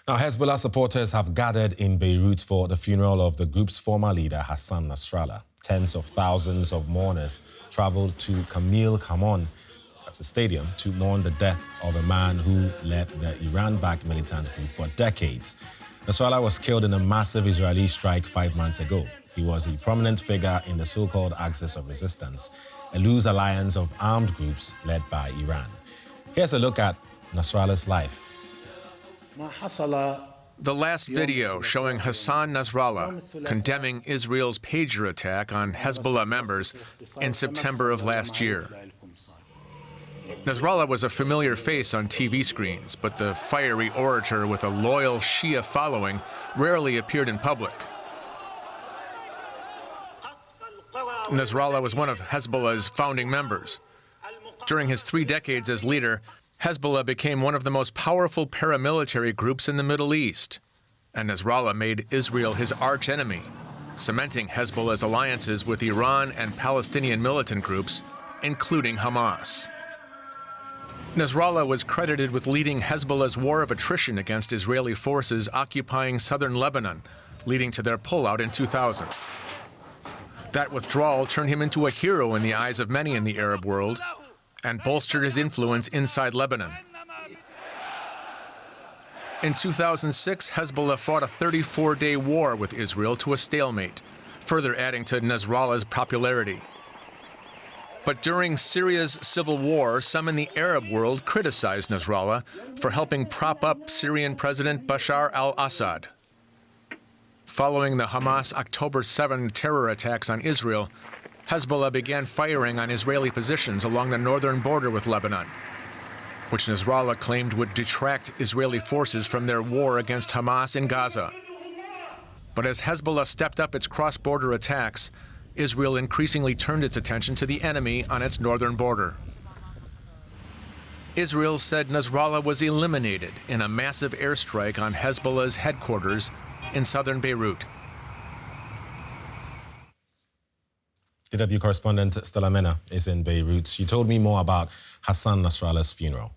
Now, Hezbollah supporters have gathered in Beirut for the funeral of the group's former leader, Hassan Nasrallah. Tens of thousands of mourners traveled to Camille Chamoun Stadium to mourn the death of a man who led the Iran-backed militant group for decades. Nasrallah was killed in a massive Israeli strike 5 months ago. He was a prominent figure in the so-called Axis of Resistance, a loose alliance of armed groups led by Iran. Here's a look at Nasrallah's life. The last video showing Hassan Nasrallah condemning Israel's pager attack on Hezbollah members in September of last year. Nasrallah was a familiar face on TV screens, but the fiery orator with a loyal Shia following rarely appeared in public. Nasrallah was one of Hezbollah's founding members. During his 3 decades as leader, Hezbollah became one of the most powerful paramilitary groups in the Middle East, and Nasrallah made Israel his archenemy, cementing Hezbollah's alliances with Iran and Palestinian militant groups, including Hamas. Nasrallah was credited with leading Hezbollah's war of attrition against Israeli forces occupying southern Lebanon, leading to their pullout in 2000. That withdrawal turned him into a hero in the eyes of many in the Arab world, and bolstered his influence inside Lebanon. In 2006, Hezbollah fought a 34-day war with Israel to a stalemate, further adding to Nasrallah's popularity. But during Syria's civil war, some in the Arab world criticized Nasrallah for helping prop up Syrian President Bashar al-Assad. Following the Hamas October 7 terror attacks on Israel, Hezbollah began firing on Israeli positions along the northern border with Lebanon, which Nasrallah claimed would detract Israeli forces from their war against Hamas in Gaza. But as Hezbollah stepped up its cross-border attacks, Israel increasingly turned its attention to the enemy on its northern border. Israel said Nasrallah was eliminated in a massive airstrike on Hezbollah's headquarters in southern Beirut. DW correspondent Stella Männer is in Beirut. She told me more about Hassan Nasrallah's funeral.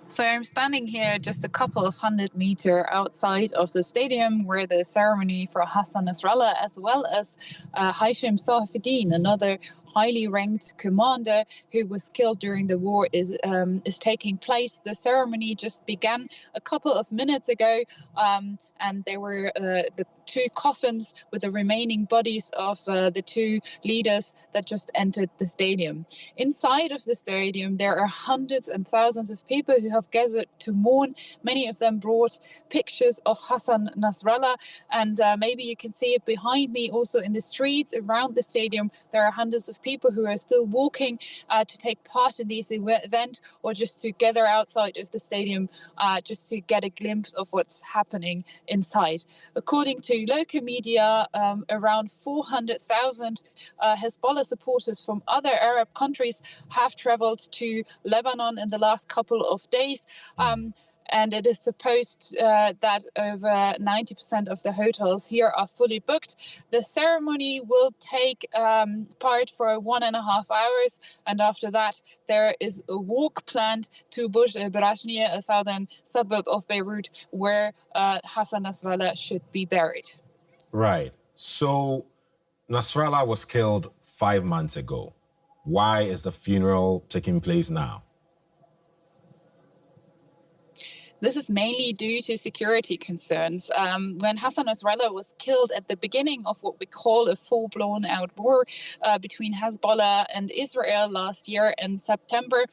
So I'm standing here just a couple of 100 meters outside of the stadium where the ceremony for Hassan Nasrallah, as well as Hassan Nasrallah, another highly ranked commander who was killed during the war, is taking place. The ceremony just began a couple of minutes ago, and there were the 2 coffins with the remaining bodies of the 2 leaders that just entered the stadium. Inside of the stadium, there are hundreds and thousands of people who have gathered to mourn. Many of them brought pictures of Hassan Nasrallah, and maybe you can see it behind me also in the streets around the stadium. There are hundreds of people who are still walking to take part in this event, or just to gather outside of the stadium just to get a glimpse of what's happening inside. According to local media, around 400,000 Hezbollah supporters from other Arab countries have traveled to Lebanon in the last couple of days. And it is supposed that over 90% of the hotels here are fully booked. The ceremony will take part for 1.5 hours, and after that there is a walk planned to Burj Barashnia, a southern suburb of Beirut, where Hassan Nasrallah should be buried. Right. So Nasrallah was killed 5 months ago. Why is the funeral taking place now? This is mainly due to security concerns. When Hassan Nasrallah was killed at the beginning of what we call a full-blown out war between Hezbollah and Israel last year in September,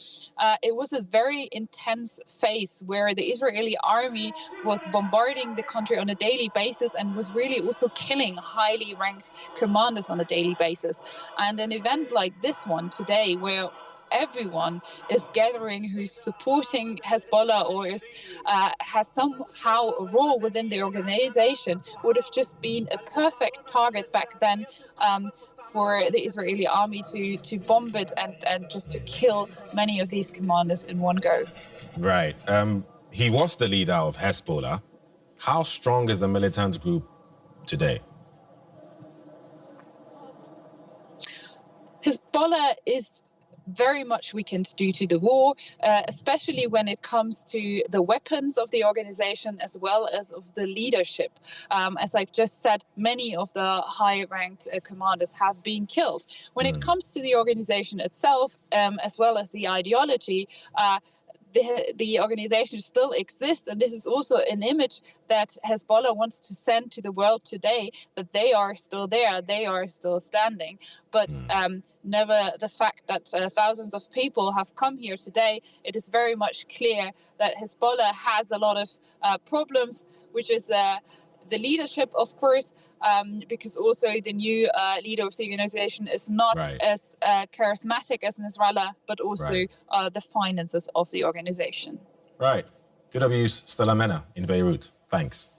it was a very intense phase where the Israeli army was bombarding the country on a daily basis and was really also killing highly ranked commanders on a daily basis. And an event like this one today, where everyone is gathering who's supporting Hezbollah or has somehow a role within the organization, would have just been a perfect target back then for the Israeli army to bomb it and just to kill many of these commanders in one go. Right. He was the leader of Hezbollah. How strong is the militant group today? Hezbollah is very much weakened due to the war, especially when it comes to the weapons of the organization as well as of the leadership. As I've just said, many of the high-ranked commanders have been killed. When it comes to the organization itself, as well as the ideology, the organization still exists, and this is also an image that Hezbollah wants to send to the world today, that they are still there, they are still standing. But never the fact that thousands of people have come here today, it is very much clear that Hezbollah has a lot of problems, which is the leadership, of course, because also the new leader of the organization is not as charismatic as Nasrallah, but also the finances of the organization. Right. DW's Stella Männer in Beirut. Thanks.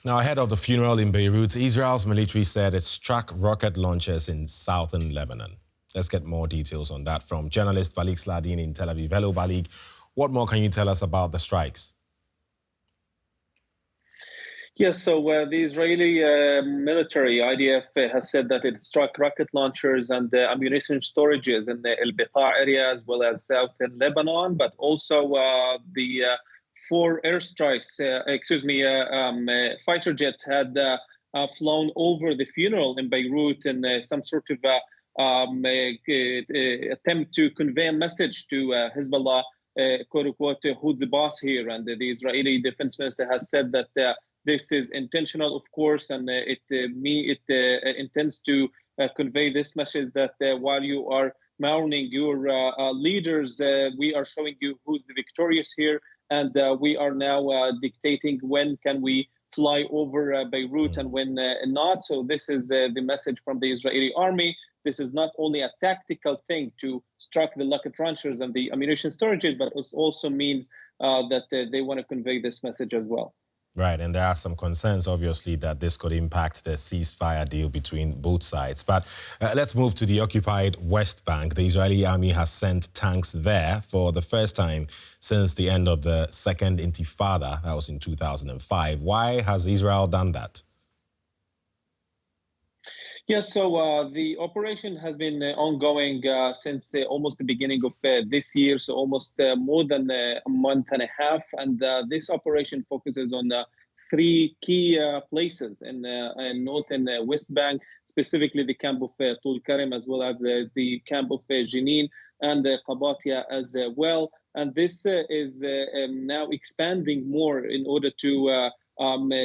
Now, ahead of the funeral in Beirut, Israel's military said it struck rocket launchers in southern Lebanon. Let's get more details on that from journalist Balig Sladeen in Tel Aviv. Hello, Balig. What more can you tell us about the strikes? Yes, so the Israeli military, IDF, has said that it struck rocket launchers and ammunition storages in the El Beqa area as well as southern Lebanon, but also the 4 airstrikes, fighter jets had flown over the funeral in Beirut in some sort of attempt to convey a message to Hezbollah, quote unquote, who's the boss here. And the Israeli defense minister has said that this is intentional, of course, and it intends to convey this message that while you are mourning your leaders, we are showing you who's the victorious here, and we are now dictating when can we fly over Beirut and when not. So this is the message from the Israeli army. This is not only a tactical thing to strike the rocket launchers and the ammunition storages, but it also means that they want to convey this message as well. Right, and there are some concerns, obviously, that this could impact the ceasefire deal between both sides. But let's move to the occupied West Bank. The Israeli army has sent tanks there for the first time since the end of the Second Intifada. That was in 2005. Why has Israel done that? Yes, so the operation has been ongoing since almost the beginning of this year, so almost more than a month and a half. And this operation focuses on 3 key places in North and West Bank, specifically the camp of Tul Karim, as well as the camp of Jenin and Qabatia as well. And this is now expanding more in order to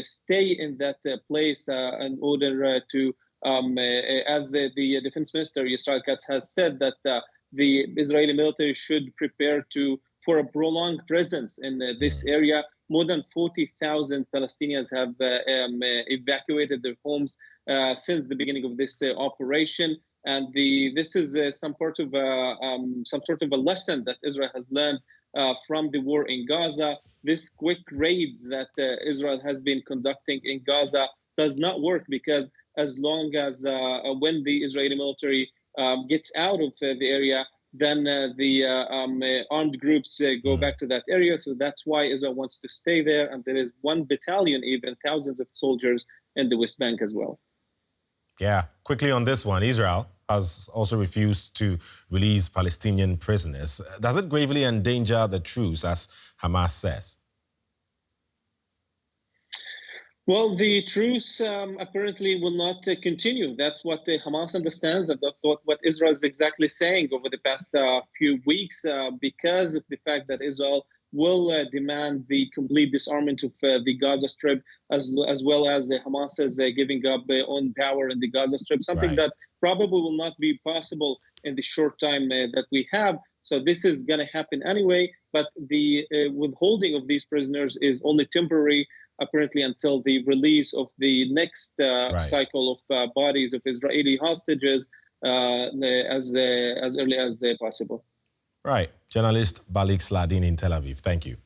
stay in that place in order to as the defense minister, Yisrael Katz, has said that the Israeli military should prepare for a prolonged presence in this area. More than 40,000 Palestinians have evacuated their homes since the beginning of this operation. And this is some sort of a lesson that Israel has learned from the war in Gaza. This quick raids that Israel has been conducting in Gaza does not work, because as long as when the Israeli military gets out of the area, then the armed groups go back to that area. So that's why Israel wants to stay there. And there is 1 battalion, even thousands of soldiers in the West Bank as well. Yeah, quickly on this one, Israel has also refused to release Palestinian prisoners. Does it gravely endanger the truce, as Hamas says? Well, the truce apparently will not continue. That's what Hamas understands. That's what Israel is exactly saying over the past few weeks, because of the fact that Israel will demand the complete disarmament of the Gaza Strip, as well as Hamas is giving up on power in the Gaza Strip, something that probably will not be possible in the short time that we have. So this is going to happen anyway, but the withholding of these prisoners is only temporary, apparently until the release of the next cycle of bodies of Israeli hostages as early as possible. Right. Journalist Balig Sladeen in Tel Aviv. Thank you.